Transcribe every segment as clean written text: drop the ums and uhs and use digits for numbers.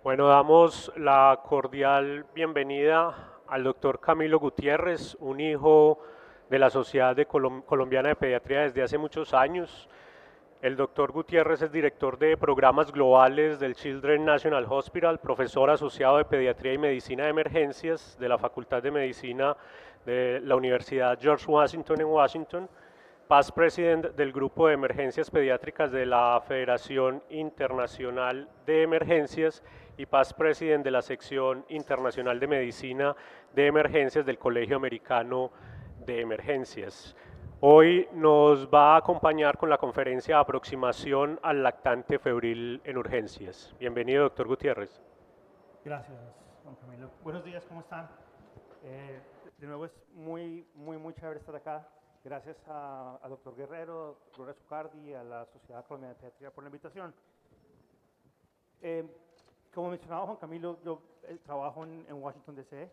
Bueno, damos la cordial bienvenida al doctor Camilo Gutiérrez, un hijo de la Sociedad Colombiana de Pediatría desde hace muchos años. El doctor Gutiérrez es director de programas globales del Children's National Hospital, profesor asociado de Pediatría y Medicina de Emergencias de la Facultad de Medicina de la Universidad George Washington en Washington, past president del Grupo de Emergencias Pediátricas de la Federación Internacional de Emergencias y past president de la Sección Internacional de Medicina de Emergencias del Colegio Americano de Emergencias. Hoy nos va a acompañar con la conferencia Aproximación al lactante febril en urgencias. Bienvenido, doctor Gutiérrez. Gracias, don Camilo. Buenos días, ¿cómo están? De nuevo es muy chévere estar acá. Gracias a doctor Guerrero, Gloria Zucardi y a la Sociedad Colombiana de Pediatría por la invitación. Como mencionaba Juan Camilo, yo trabajo en Washington, D.C.,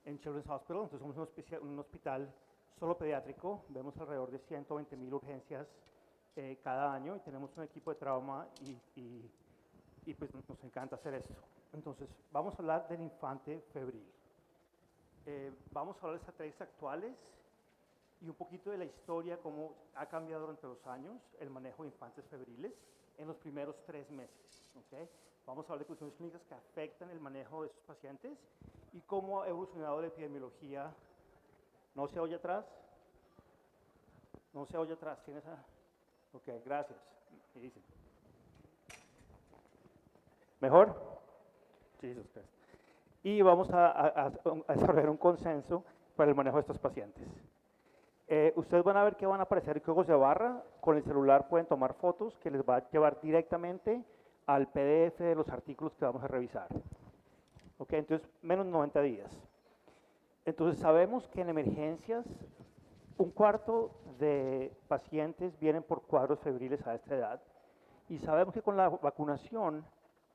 en Children's Hospital, entonces somos un hospital solo pediátrico. Vemos alrededor de 120,000 urgencias cada año y tenemos un equipo de trauma y pues nos encanta hacer esto. Entonces, vamos a hablar del infante febril. Vamos a hablar de estrategias actuales y un poquito de la historia, cómo ha cambiado durante los años el manejo de infantes febriles en los primeros 3 meses. ¿Okay? Vamos a hablar de cuestiones clínicas que afectan el manejo de estos pacientes y cómo ha evolucionado la epidemiología. ¿No se oye atrás? ¿No se oye atrás? ¿Tienes a...? Ok, gracias. ¿Qué dicen? ¿Mejor? Jesus Christ. Y vamos a desarrollar un consenso para el manejo de estos pacientes. Ustedes van a ver que van a aparecer códigos de barra. Con el celular pueden tomar fotos que les va a llevar directamente al PDF de los artículos que vamos a revisar. Ok, entonces menos 90 días. Entonces sabemos que en emergencias un cuarto de pacientes vienen por cuadros febriles a esta edad y sabemos que con la vacunación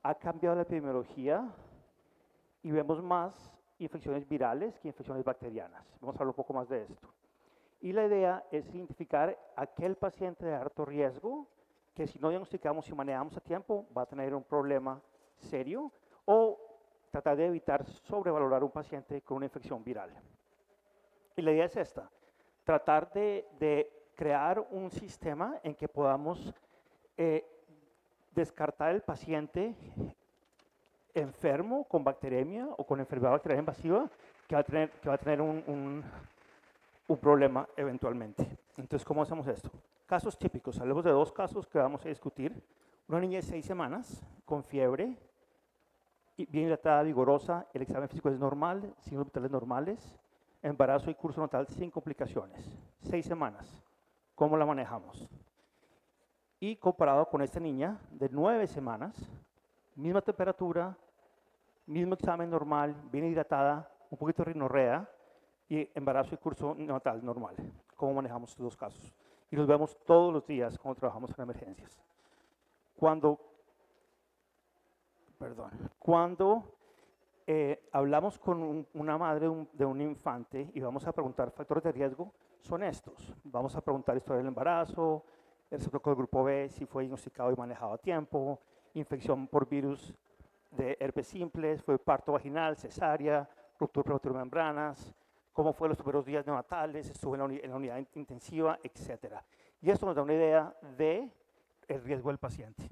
ha cambiado la epidemiología y vemos más infecciones virales que infecciones bacterianas. Vamos a hablar un poco más de esto. Y la idea es identificar aquel paciente de alto riesgo que si no diagnosticamos y manejamos a tiempo va a tener un problema serio o tratar de evitar sobrevalorar un paciente con una infección viral. Y la idea es esta, tratar de crear un sistema en que podamos descartar el paciente enfermo con bacteremia o con enfermedad bacteriana invasiva que va a tener un problema eventualmente. Entonces, ¿cómo hacemos esto? Casos típicos. Hablemos de 2 casos que vamos a discutir. Una niña de 6 semanas con fiebre, bien hidratada, vigorosa, el examen físico es normal, signos vitales normales, embarazo y curso natal sin complicaciones. 6 semanas. ¿Cómo la manejamos? Y comparado con esta niña de 9 semanas, misma temperatura, mismo examen normal, bien hidratada, un poquito de rinorrea y embarazo y curso natal normal. ¿Cómo manejamos estos 2 casos? Y los vemos todos los días cuando trabajamos en emergencias. Cuando hablamos con una madre de un infante y vamos a preguntar factores de riesgo, son estos. Vamos a preguntar historia del embarazo, el receptor del grupo B, si fue diagnosticado y manejado a tiempo, infección por virus de herpes simples, fue parto vaginal, cesárea, ruptura prematura de membranas, cómo fue los primeros días neonatales, estuvo en la unidad intensiva, etc. Y esto nos da una idea del riesgo del paciente.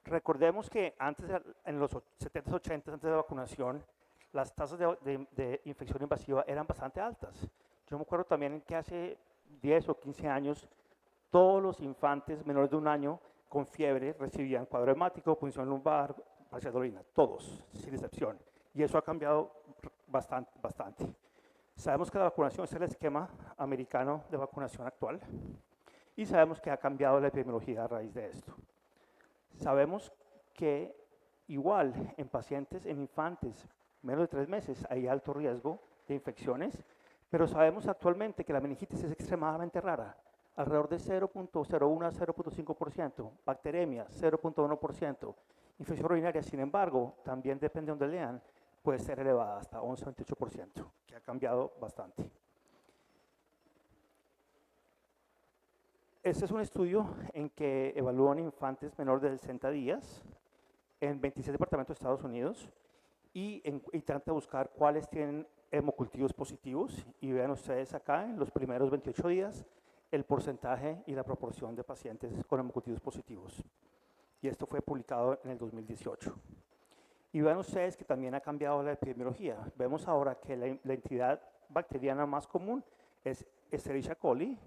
Recordemos que antes, en los 70s, 80s, antes de la vacunación, las tasas de infección invasiva eran bastante altas. Yo me acuerdo también que hace 10 o 15 años, todos los infantes menores de 1 año con fiebre recibían cuadro hemático, punción lumbar, paracetamol, todos, sin excepción. Y eso ha cambiado bastante. Sabemos que la vacunación es el esquema americano de vacunación actual y sabemos que ha cambiado la epidemiología a raíz de esto. Sabemos que igual en pacientes, en infantes menos de 3 meses hay alto riesgo de infecciones, pero sabemos actualmente que la meningitis es extremadamente rara, alrededor de 0.01 a 0.5%, bacteremia 0.1%, infección urinaria, sin embargo, también depende de donde lean, puede ser elevada hasta 11-28%, que ha cambiado bastante. Este es un estudio en que evalúan infantes menores de 60 días en 26 departamentos de Estados Unidos y tratan de buscar cuáles tienen hemocultivos positivos. Y vean ustedes acá, en los primeros 28 días, el porcentaje y la proporción de pacientes con hemocultivos positivos. Y esto fue publicado en el 2018. Y vean ustedes que también ha cambiado la epidemiología. Vemos ahora que la entidad bacteriana más común es Escherichia coli,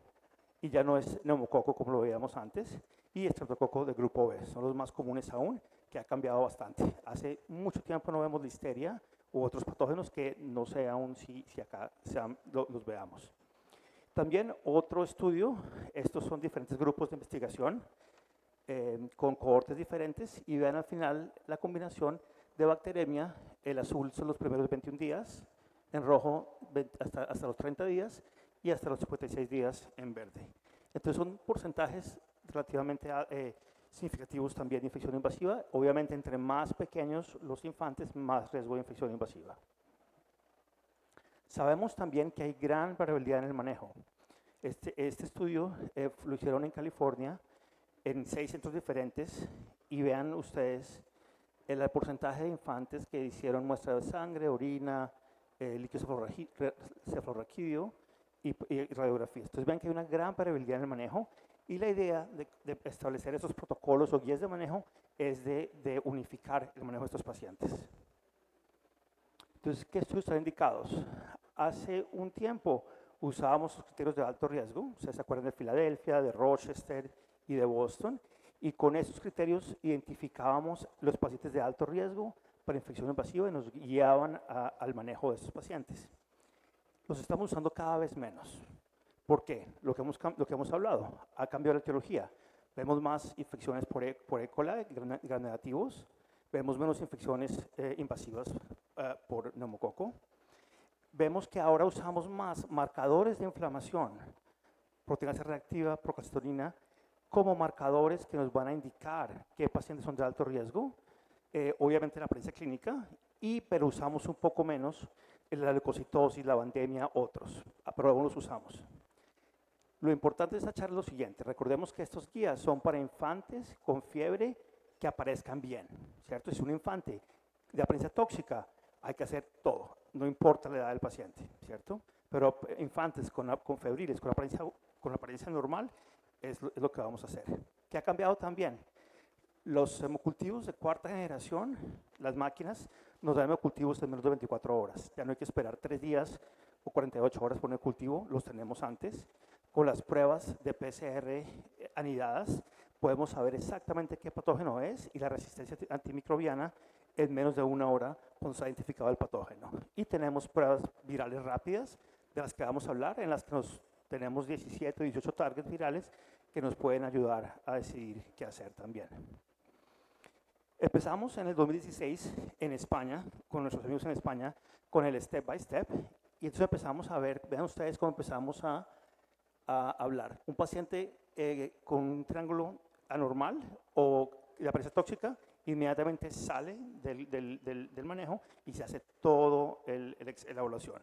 y ya no es neumococo como lo veíamos antes, y estreptococo de grupo B. Son los más comunes aún, que ha cambiado bastante. Hace mucho tiempo no vemos listeria u otros patógenos que no sé aún si acá los veamos. También otro estudio, estos son diferentes grupos de investigación con cohortes diferentes, y vean al final la combinación de bacteremia. El azul son los primeros 21 días, en rojo hasta los 30 días y hasta los 56 días en verde. Entonces son porcentajes relativamente significativos también de infección invasiva. Obviamente entre más pequeños los infantes, más riesgo de infección invasiva. Sabemos también que hay gran variabilidad en el manejo. Este estudio lo hicieron en California en 6 centros diferentes, y vean ustedes el porcentaje de infantes que hicieron muestra de sangre, orina, líquido cefalorraquídeo y radiografías. Entonces ven que hay una gran variabilidad en el manejo, y la idea de establecer esos protocolos o guías de manejo es de unificar el manejo de estos pacientes. Entonces, ¿qué estudios están indicados? Hace un tiempo usábamos los criterios de alto riesgo. Ustedes se acuerdan de Filadelfia, de Rochester y de Boston, y con esos criterios identificábamos los pacientes de alto riesgo para infección invasiva y nos guiaban al manejo de estos pacientes. Los estamos usando cada vez menos. ¿Por qué? Lo que hemos hablado, ha cambiado la etiología. Vemos más infecciones por E. coli, gram negativos, vemos menos infecciones invasivas por neumococo. Vemos que ahora usamos más marcadores de inflamación, proteína C reactiva, procalcitonina, como marcadores que nos van a indicar qué pacientes son de alto riesgo, obviamente la apariencia clínica, pero usamos un poco menos la leucocitosis, la vandemia, otros, pero aún los usamos. Lo importante es echar lo siguiente: recordemos que estos guías son para infantes con fiebre que aparezcan bien, ¿cierto? Si es un infante de apariencia tóxica, hay que hacer todo, no importa la edad del paciente, ¿cierto? Pero infantes con febriles, con apariencia normal, es lo que vamos a hacer. ¿Qué ha cambiado también? Los hemocultivos de cuarta generación, las máquinas, nos dan hemocultivos en menos de 24 horas. Ya no hay que esperar 3 días o 48 horas por un hemocultivo, los tenemos antes. Con las pruebas de PCR anidadas, podemos saber exactamente qué patógeno es, y la resistencia antimicrobiana en menos de 1 hora cuando se ha identificado el patógeno. Y tenemos pruebas virales rápidas, de las que vamos a hablar, en las que tenemos 17 o 18 targets virales que nos pueden ayudar a decidir qué hacer también. Empezamos en el 2016 en España, con nuestros amigos en España, con el Step by Step, y entonces empezamos a ver, vean ustedes cómo empezamos a hablar. Un paciente con un triángulo anormal o de apariencia tóxica, inmediatamente sale del manejo y se hace todo la evaluación.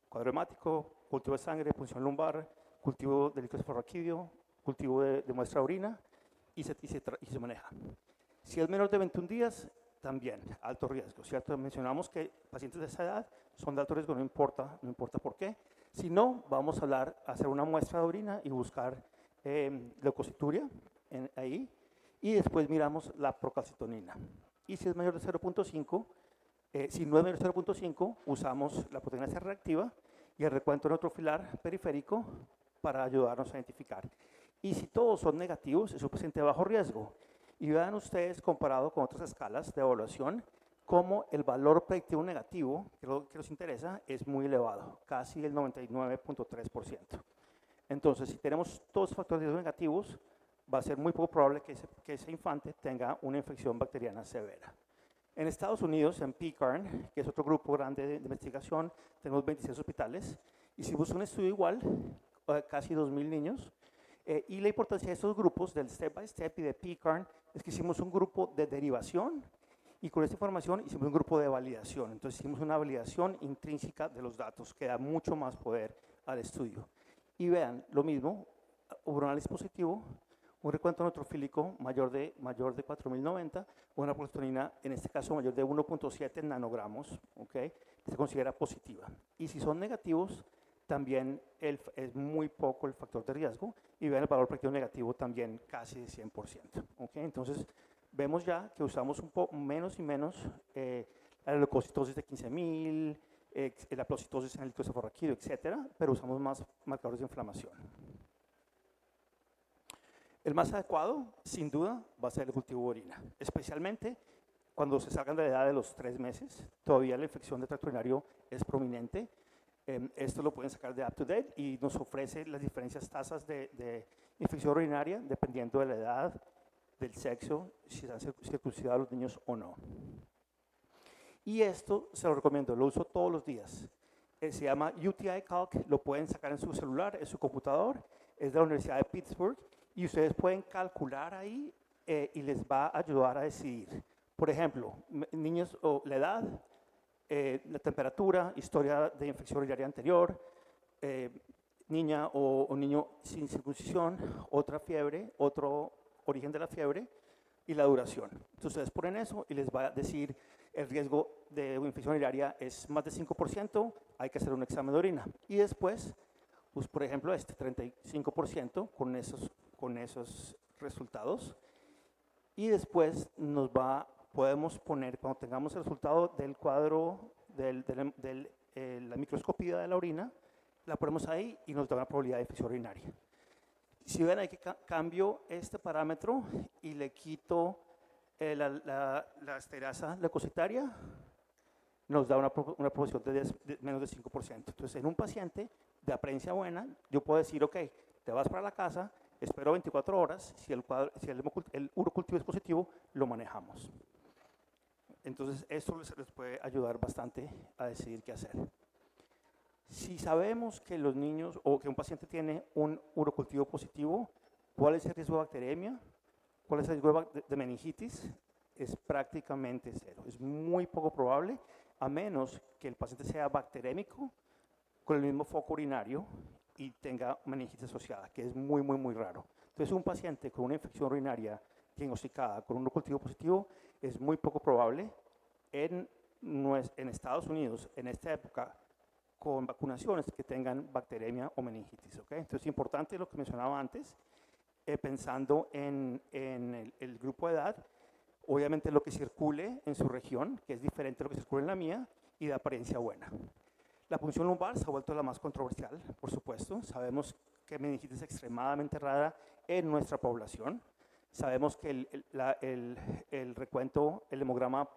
Cuadro hemático, cultivo de sangre, punción lumbar, cultivo de líquido cefalorraquídeo, cultivo de muestra de orina, y se maneja. Si es menor de 21 días, también alto riesgo, ¿cierto? Mencionamos que pacientes de esa edad son de alto riesgo, no importa por qué. Si no, vamos a hacer una muestra de orina y buscar leucocituria ahí, y después miramos la procalcitonina. Y si es mayor de 0.5, si no es mayor de 0.5, usamos la proteína C reactiva y el recuento neutrofilar periférico para ayudarnos a identificar. Y si todos son negativos, es un paciente de bajo riesgo. Y vean ustedes, comparado con otras escalas de evaluación, cómo el valor predictivo negativo, que nos interesa, es muy elevado, casi el 99.3%. Entonces, si tenemos todos los factores de riesgo negativos, va a ser muy poco probable que ese infante tenga una infección bacteriana severa. En Estados Unidos, en PCARN, que es otro grupo grande de investigación, tenemos 26 hospitales, hicimos un estudio igual, casi 2.000 niños, y la importancia de estos grupos, del Step by Step y de PCARN, es que hicimos un grupo de derivación, y con esta información hicimos un grupo de validación. Entonces hicimos una validación intrínseca de los datos, que da mucho más poder al estudio. Y vean, lo mismo, hubo un análisis positivo, un recuento neutrofílico mayor de 4090, una prolactina, en este caso mayor de 1.7 nanogramos, ¿okay? Se considera positiva. Y si son negativos, también es muy poco el factor de riesgo, y vean el valor predictivo negativo también casi de 100%. ¿Okay? Entonces, vemos ya que usamos un poco menos y menos la leucocitosis de 15.000, la pleocitosis en el líquido cefalorraquídeo, etcétera, pero usamos más marcadores de inflamación. El más adecuado, sin duda, va a ser el cultivo de orina, especialmente cuando se salgan de la edad de los 3 meses. Todavía la infección de tracto urinario es prominente. Esto lo pueden sacar de UpToDate y nos ofrece las diferentes tasas de infección urinaria dependiendo de la edad, del sexo, si se han circuncidado los niños o no. Y esto se lo recomiendo, lo uso todos los días. Se llama UTI Calc, lo pueden sacar en su celular, en su computador, es de la Universidad de Pittsburgh, y ustedes pueden calcular ahí y les va a ayudar a decidir. Por ejemplo, niños o la edad, la temperatura, historia de infección urinaria anterior, niña o niño sin circuncisión, otra fiebre, otro origen de la fiebre y la duración. Entonces ustedes ponen eso y les va a decir el riesgo de una infección urinaria es más de 5%, hay que hacer un examen de orina. Y después, pues por ejemplo, 35% con esos resultados. Y después podemos poner, cuando tengamos el resultado del cuadro de la microscopía de la orina, la ponemos ahí y nos da una probabilidad de infección urinaria. Si ven, aquí cambio este parámetro y le quito la esterasa leucocitaria, nos da una proporción de menos de 5%. Entonces, en un paciente de apariencia buena, yo puedo decir, ok, te vas para la casa, espero 24 horas, si el urocultivo es positivo, lo manejamos. Entonces, esto les puede ayudar bastante a decidir qué hacer. Si sabemos que los niños o que un paciente tiene un urocultivo positivo, ¿cuál es el riesgo de bacteremia? ¿Cuál es el riesgo de meningitis? Es prácticamente cero. Es muy poco probable, a menos que el paciente sea bacterémico con el mismo foco urinario y tenga meningitis asociada, que es muy, muy, muy raro. Entonces, un paciente con una infección urinaria diagnosticada con un urocultivo positivo es muy poco probable. En Estados Unidos, en esta época, con vacunaciones que tengan bacteremia o meningitis. ¿Okay? Entonces, es importante lo que mencionaba antes, pensando en el grupo de edad, obviamente lo que circule en su región, que es diferente a lo que circula en la mía, y de apariencia buena. La punción lumbar se ha vuelto la más controversial, por supuesto. Sabemos que meningitis es extremadamente rara en nuestra población. Sabemos que el recuento, el hemograma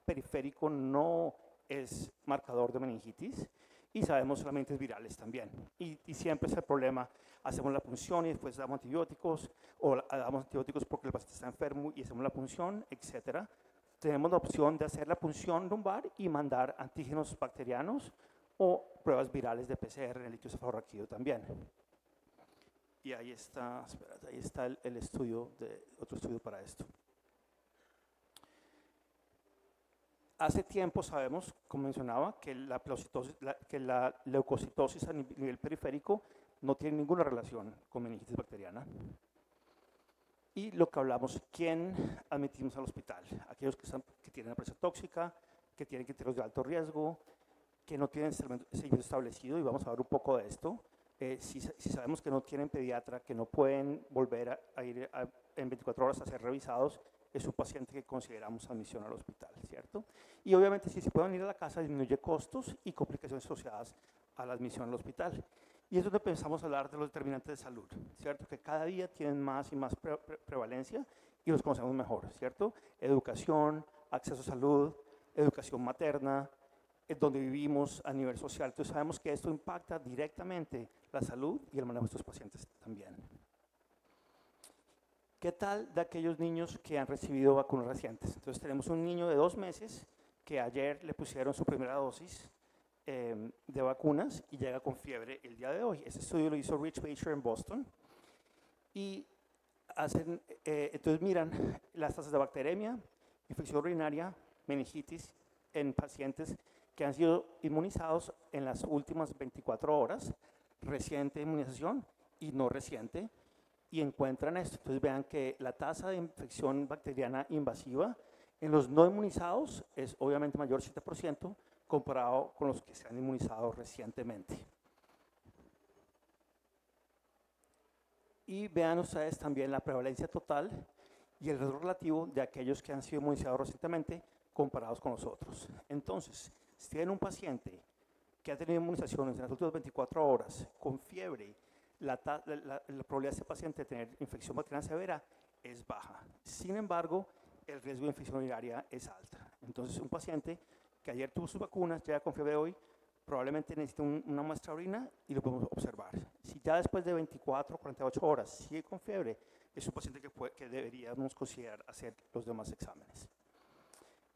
periférico no es marcador de meningitis. Y sabemos solamente virales también. Y siempre es el problema, hacemos la punción y después damos antibióticos, o damos antibióticos porque el paciente está enfermo y hacemos la punción, etc. Tenemos la opción de hacer la punción lumbar y mandar antígenos bacterianos o pruebas virales de PCR en el líquido cefalorraquídeo también. Y ahí está, ahí está el estudio, otro estudio para esto. Hace tiempo sabemos, como mencionaba, que la leucocitosis a nivel periférico no tiene ninguna relación con meningitis bacteriana. Y lo que hablamos, ¿quién admitimos al hospital? Aquellos que tienen presión tóxica, que tienen criterios de alto riesgo, que no tienen seguimiento establecido, y vamos a ver un poco de esto. Si sabemos que no tienen pediatra, que no pueden volver a ir en 24 horas a ser revisados, es un paciente que consideramos admisión al hospital, ¿cierto? Y obviamente si se pueden ir a la casa disminuye costos y complicaciones asociadas a la admisión al hospital. Y es donde pensamos hablar de los determinantes de salud, ¿cierto? Que cada día tienen más y más prevalencia y los conocemos mejor, ¿cierto? Educación, acceso a salud, educación materna, donde vivimos a nivel social. Entonces sabemos que esto impacta directamente la salud y el manejo de estos pacientes también. ¿Qué tal de aquellos niños que han recibido vacunas recientes? Entonces tenemos un niño de 2 meses que ayer le pusieron su primera dosis de vacunas y llega con fiebre el día de hoy. Este estudio lo hizo Rich Bacher en Boston. Y entonces miran las tasas de bacteremia, infección urinaria, meningitis en pacientes que han sido inmunizados en las últimas 24 horas, reciente inmunización y no reciente. y encuentran esto. Entonces vean que la tasa de infección bacteriana invasiva en los no inmunizados es obviamente mayor 7% comparado con los que se han inmunizado recientemente. Y vean ustedes también la prevalencia total y el riesgo relativo de aquellos que han sido inmunizados recientemente comparados con los otros. Entonces, si tienen un paciente que ha tenido inmunizaciones en las últimas 24 horas con fiebre, la probabilidad de ese paciente de tener infección bacteriana severa es baja. Sin embargo, el riesgo de infección urinaria es alta. Entonces, un paciente que ayer tuvo sus vacunas, llega con fiebre hoy, probablemente necesita una muestra de orina y lo podemos observar. Si ya después de 24 o 48 horas sigue con fiebre, es un paciente que deberíamos considerar hacer los demás exámenes.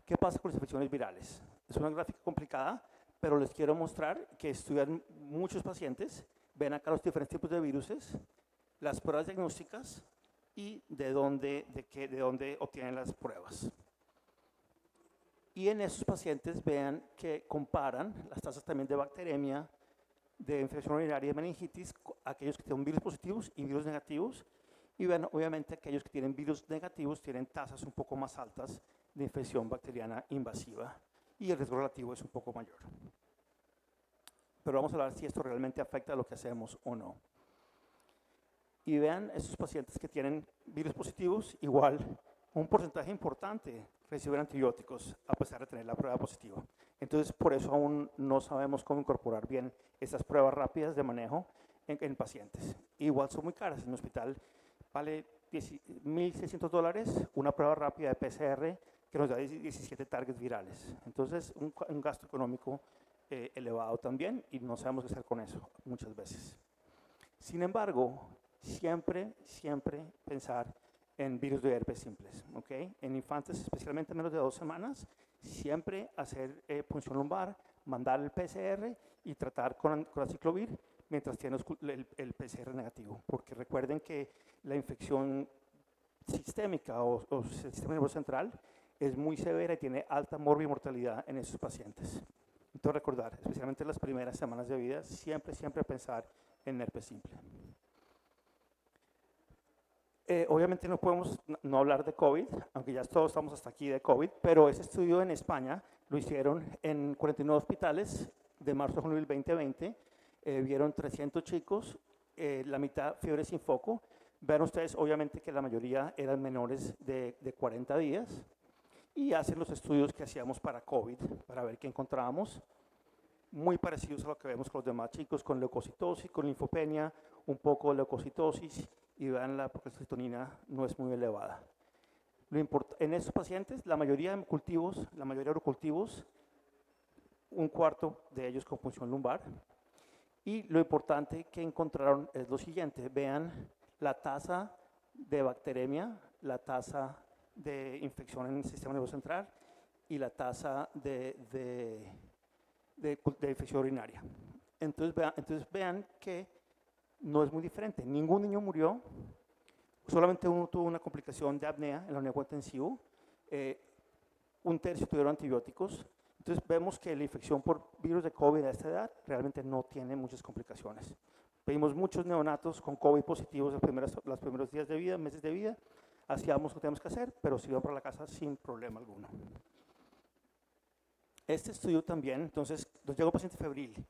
¿Qué pasa con las infecciones virales? Es una gráfica complicada, pero les quiero mostrar que estudian muchos pacientes, ven acá los diferentes tipos de viruses, las pruebas diagnósticas y de dónde obtienen las pruebas. Y en esos pacientes vean que comparan las tasas también de bacteremia, de infección urinaria y de meningitis, aquellos que tienen virus positivos y virus negativos, y vean obviamente aquellos que tienen virus negativos tienen tasas un poco más altas de infección bacteriana invasiva y el riesgo relativo es un poco mayor. Pero vamos a hablar si esto realmente afecta a lo que hacemos o no. Y vean esos pacientes que tienen virus positivos, igual un porcentaje importante reciben antibióticos a pesar de tener la prueba positiva. Entonces, por eso aún no sabemos cómo incorporar bien estas pruebas rápidas de manejo en pacientes. Igual son muy caras. En el hospital vale $1,600 una prueba rápida de PCR que nos da 17 targets virales. Entonces, un gasto económico elevado también y no sabemos qué hacer con eso muchas veces. Sin embargo, siempre pensar en virus de herpes simples, ¿ok? En infantes, especialmente menos de 2 semanas, siempre hacer punción lumbar, mandar el PCR y tratar con aciclovir mientras tiene el PCR negativo, porque recuerden que la infección sistémica o sistema nervioso central es muy severa y tiene alta mortalidad en esos pacientes. Entonces recordar, especialmente en las primeras semanas de vida, siempre pensar en herpes simple. Obviamente no podemos no hablar de COVID, aunque ya todos estamos hasta aquí de COVID, pero ese estudio en España lo hicieron en 49 hospitales de marzo a junio del 2020, vieron 300 chicos, la mitad fiebre sin foco. Ven ustedes obviamente que la mayoría eran menores de 40 días y hacen los estudios que hacíamos para COVID, para ver qué encontrábamos, muy parecidos a lo que vemos con los demás chicos, con leucocitosis, con linfopenia, un poco de leucocitosis, y vean la procalcitonina no es muy elevada. En estos pacientes, la mayoría de cultivos, la mayoría de urocultivos, un cuarto de ellos con punción lumbar. Y lo importante que encontraron es lo siguiente, vean la tasa de bacteremia, la tasa de infección en el sistema nervioso central y la tasa de infección urinaria. Entonces vean que no es muy diferente. Ningún niño murió, solamente uno tuvo una complicación de apnea en la unidad de cuidado intensivo, un tercio tuvieron antibióticos. Entonces vemos que la infección por virus de COVID a esta edad realmente no tiene muchas complicaciones. Vimos muchos neonatos con COVID positivos los primeros días de vida, meses de vida, hacíamos lo que teníamos que hacer, pero se iban para la casa sin problema alguno. Este estudio también, entonces, nos llega un paciente febril.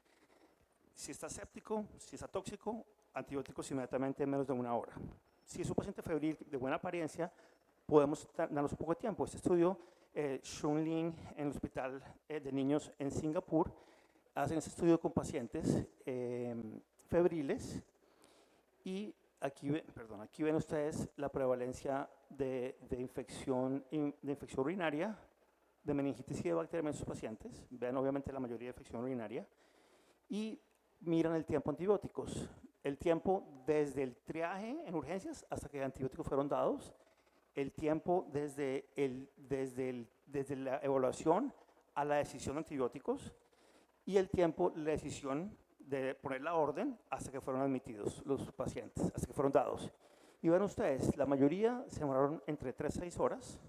Si está séptico, si está tóxico, antibióticos inmediatamente en menos de 1 hora. Si es un paciente febril de buena apariencia, podemos darnos un poco de tiempo. Este estudio, Shun Lin, en el Hospital de Niños en Singapur, hacen este estudio con pacientes febriles y aquí ven ustedes la prevalencia de infección urinaria, de meningitis y de bacteria en sus pacientes. Vean obviamente la mayoría de infección urinaria y miran el tiempo antibióticos. El tiempo desde el triaje en urgencias hasta que antibióticos fueron dados, el tiempo desde la evaluación a la decisión de antibióticos y el tiempo de la decisión de poner la orden hasta que fueron admitidos los pacientes, hasta que fueron dados. Y ven ustedes, la mayoría se demoraron entre 3 a 6 horas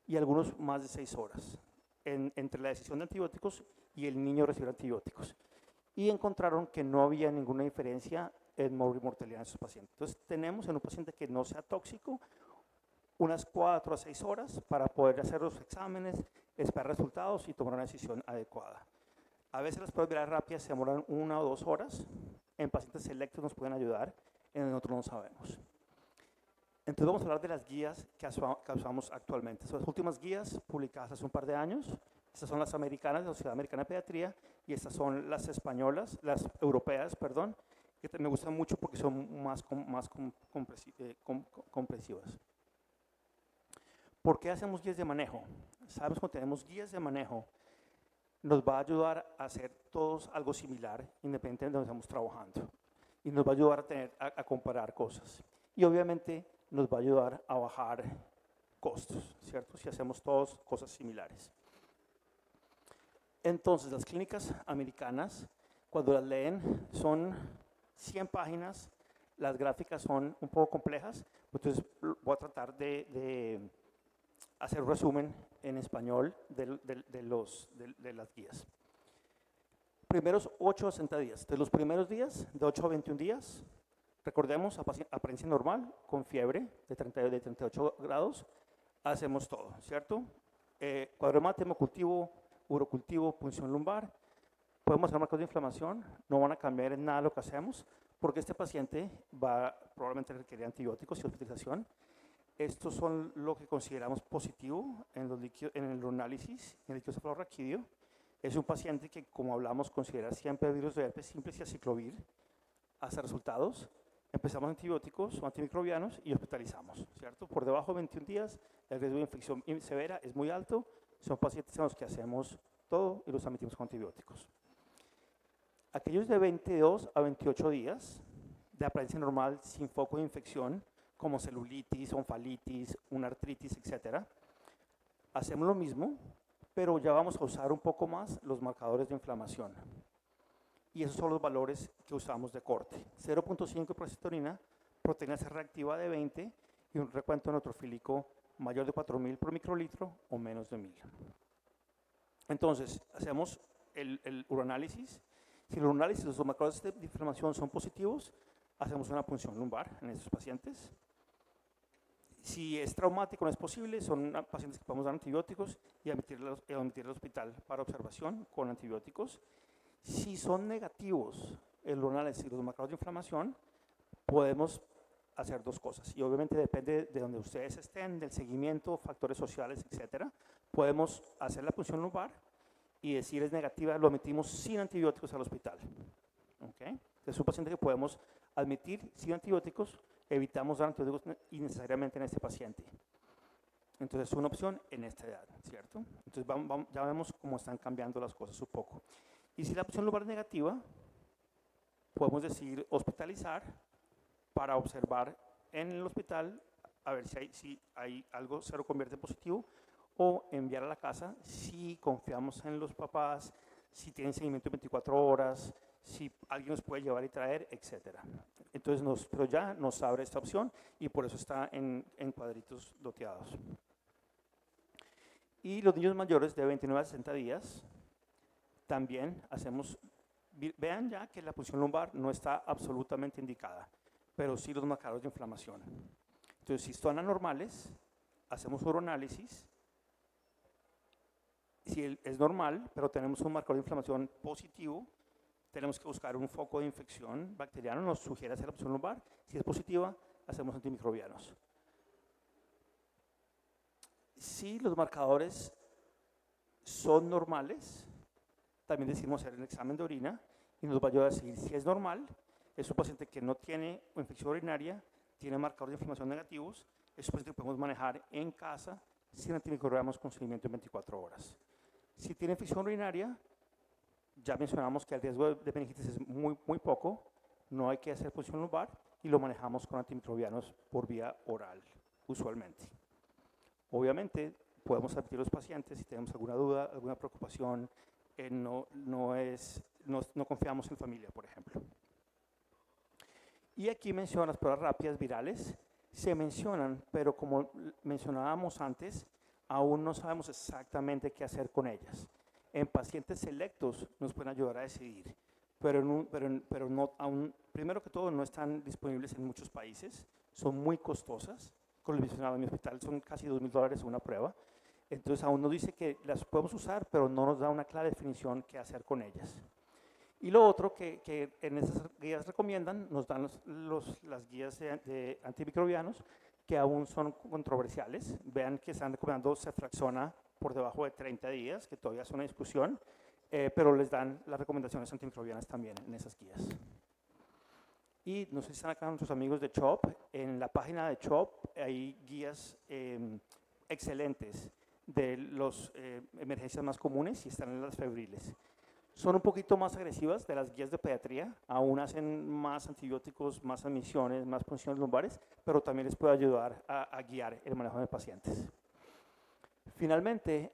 y algunos más de 6 horas entre la decisión de antibióticos y el niño recibir antibióticos. y encontraron que no había ninguna diferencia en mortalidad en esos pacientes. Entonces, tenemos en un paciente que no sea tóxico unas 4 a 6 horas para poder hacer los exámenes, esperar resultados y tomar una decisión adecuada. A veces las pruebas virales rápidas se demoran 1 o 2 horas. En pacientes selectos nos pueden ayudar, en otros no sabemos. Entonces vamos a hablar de las guías que usamos actualmente. Son las últimas guías publicadas hace un par de años. Estas son las americanas de la Sociedad Americana de Pediatría y estas son las españolas, las europeas, perdón, que me gustan mucho porque son más comprensivas. ¿Por qué hacemos guías de manejo? Sabemos que cuando tenemos guías de manejo, nos va a ayudar a hacer todos algo similar, independientemente de donde estamos trabajando. Y nos va a ayudar a comparar cosas. Y obviamente nos va a ayudar a bajar costos, ¿cierto? Si hacemos todos cosas similares. Entonces, las clínicas americanas, cuando las leen, son 100 páginas, las gráficas son un poco complejas, entonces voy a tratar de hacer un resumen en español de las guías. Primeros 8 a 60 días. De los primeros días, de 8 a 21 días, recordemos, apariencia normal, con fiebre de 38 grados, hacemos todo, ¿cierto? Cuadroma, hemocultivo, urocultivo, punción lumbar. Podemos hacer marcos de inflamación, no van a cambiar en nada lo que hacemos, porque este paciente va probablemente a requerir antibióticos y hospitalización. Estos son lo que consideramos positivo en el uroanálisis, en el líquido cefalorraquídeo. Es un paciente que, como hablamos, considera siempre virus de herpes simples y aciclovir. Hace resultados, empezamos antibióticos o antimicrobianos y hospitalizamos, ¿cierto? Por debajo de 21 días, el riesgo de infección severa es muy alto. Son pacientes en los que hacemos todo y los admitimos con antibióticos. Aquellos de 22 a 28 días, de apariencia normal, sin foco de infección, como celulitis, onfalitis, una artritis, etc. Hacemos lo mismo, pero ya vamos a usar un poco más los marcadores de inflamación. Y esos son los valores que usamos de corte. 0.5 progesterona, proteína C reactiva de 20 y un recuento neutrofílico mayor de 4.000 por microlitro o menos de 1.000. Entonces, hacemos el uroanálisis. Si el uroanálisis y los marcadores de inflamación son positivos, hacemos una punción lumbar en estos pacientes. Si es traumático, no es posible, son pacientes que podemos dar antibióticos y admitirlos al hospital para observación con antibióticos. Si son negativos el uroanálisis y los marcadores de inflamación, podemos hacer 2 cosas. Y obviamente depende de donde ustedes estén, del seguimiento, factores sociales, etc. Podemos hacer la punción lumbar y decir es negativa, lo admitimos sin antibióticos al hospital. ¿Okay? Es un paciente que podemos admitir sin antibióticos, evitamos dar antibióticos innecesariamente en este paciente. Entonces es una opción en esta edad, ¿cierto? Entonces ya vemos cómo están cambiando las cosas un poco. Y si la opción lumbar es negativa, podemos decir hospitalizar para observar en el hospital a ver si hay algo seroconvierte positivo o enviar a la casa si confiamos en los papás, si tienen seguimiento 24 horas, si alguien nos puede llevar y traer, etc. Entonces, pero ya nos abre esta opción y por eso está en cuadritos doteados. Y los niños mayores de 29 a 60 días, también hacemos, vean ya que la punción lumbar no está absolutamente indicada, pero sí los marcadores de inflamación. Entonces, si están anormales, hacemos uroanálisis. Si es normal, pero tenemos un marcador de inflamación positivo, tenemos que buscar un foco de infección bacteriano, nos sugiere hacer la punción lumbar. Si es positiva, hacemos antimicrobianos. Si los marcadores son normales, también decimos hacer el examen de orina y nos va a ayudar a decir si es normal, es un paciente que no tiene infección urinaria, tiene marcadores de inflamación negativos, es un paciente que podemos manejar en casa sin antimicrobianos con seguimiento en 24 horas. Si tiene infección urinaria, ya mencionamos que el riesgo de meningitis es muy poco, no hay que hacer punción lumbar y lo manejamos con antimicrobianos por vía oral, usualmente. Obviamente, podemos admitir a los pacientes si tenemos alguna duda, alguna preocupación, no confiamos en familia, por ejemplo. Y aquí menciono las pruebas rápidas virales, se mencionan, pero como mencionábamos antes, aún no sabemos exactamente qué hacer con ellas. En pacientes selectos nos pueden ayudar a decidir. pero no, aún, primero que todo, no están disponibles en muchos países, son muy costosas. Con el visionado en mi hospital son casi $2,000 una prueba. Entonces aún nos dice que las podemos usar, pero no nos da una clara definición qué hacer con ellas. Y lo otro que en esas guías recomiendan, nos dan las guías de antimicrobianos, que aún son controversiales. Vean que están recomendando ceftriaxona por debajo de 30 días, que todavía es una discusión, pero les dan las recomendaciones antimicrobianas también en esas guías. Y no sé si están acá nuestros amigos de CHOP. En la página de CHOP hay guías excelentes de las emergencias más comunes y están en las febriles. Son un poquito más agresivas de las guías de pediatría, aún hacen más antibióticos, más admisiones, más punciones lumbares, pero también les puede ayudar a guiar el manejo de pacientes. Finalmente,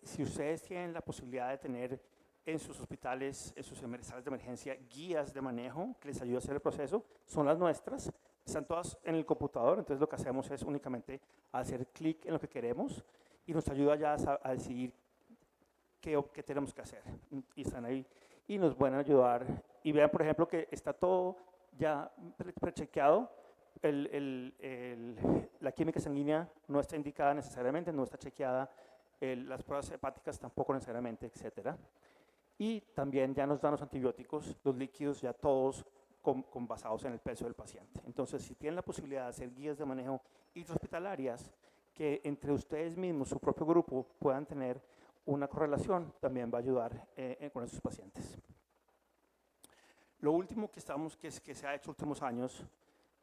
si ustedes tienen la posibilidad de tener en sus hospitales, en sus salas de emergencia, guías de manejo que les ayuden a hacer el proceso, son las nuestras, están todas en el computador, entonces lo que hacemos es únicamente hacer clic en lo que queremos y nos ayuda ya a decidir qué tenemos que hacer. Y están ahí y nos pueden ayudar. Y vean, por ejemplo, que está todo ya prechequeado. La química sanguínea no está indicada necesariamente, no está chequeada, las pruebas hepáticas tampoco necesariamente, etc. Y también ya nos dan los antibióticos, los líquidos ya todos basados en el peso del paciente. Entonces, si tienen la posibilidad de hacer guías de manejo intrahospitalarias, que entre ustedes mismos, su propio grupo, puedan tener una correlación, también va a ayudar con esos pacientes. Lo último que se ha hecho en los últimos años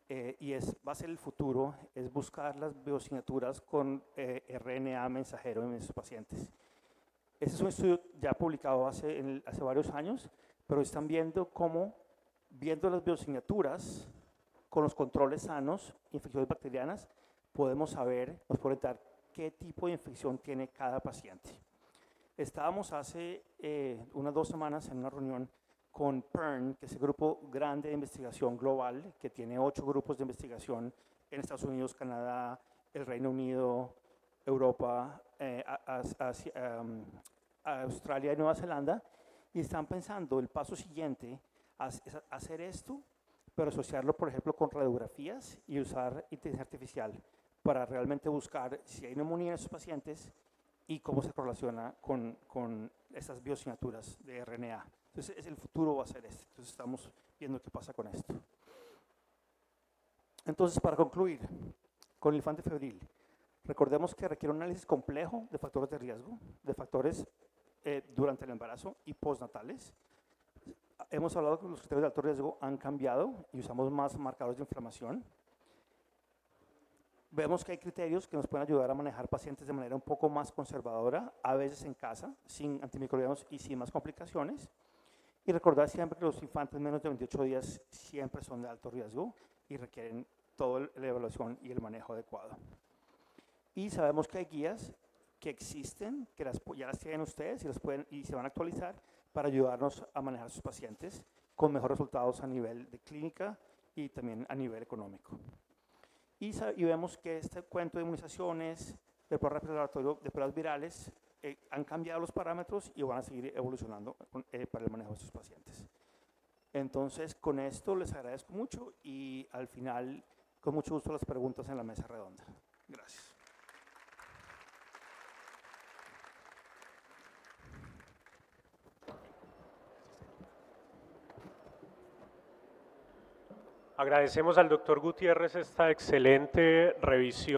y va a ser el futuro, es buscar las biosignaturas con RNA mensajero en esos pacientes. Este es un estudio ya publicado hace varios años, pero están viendo cómo, viendo las biosignaturas con los controles sanos, infecciones bacterianas, podemos saber, nos pueden dar qué tipo de infección tiene cada paciente. Estábamos hace unas 2 semanas en una reunión con PERN, que es el grupo grande de investigación global, que tiene 8 grupos de investigación en Estados Unidos, Canadá, el Reino Unido, Europa, Australia y Nueva Zelanda, y están pensando el paso siguiente, es hacer esto, pero asociarlo, por ejemplo, con radiografías y usar inteligencia artificial para realmente buscar si hay neumonía en esos pacientes y cómo se correlaciona con estas biosignaturas de RNA. Entonces, el futuro va a ser este. Entonces, estamos viendo qué pasa con esto. Entonces, para concluir, con el infante febril, recordemos que requiere un análisis complejo de factores de riesgo, de factores durante el embarazo y postnatales. Hemos hablado que los criterios de alto riesgo han cambiado y usamos más marcadores de inflamación. Vemos que hay criterios que nos pueden ayudar a manejar pacientes de manera un poco más conservadora, a veces en casa, sin antimicrobianos y sin más complicaciones. Y recordar siempre que los infantes menos de 28 días siempre son de alto riesgo y requieren toda la evaluación y el manejo adecuado. Y sabemos que hay guías que existen, que ya las tienen ustedes y se van a actualizar para ayudarnos a manejar a sus pacientes con mejores resultados a nivel de clínica y también a nivel económico. Y vemos que este cuento de inmunizaciones, de pruebas respiratorio, de pruebas virales, han cambiado los parámetros y van a seguir evolucionando para el manejo de estos pacientes. Entonces, con esto les agradezco mucho y al final, con mucho gusto, las preguntas en la mesa redonda. Gracias. Agradecemos al doctor Gutiérrez esta excelente revisión.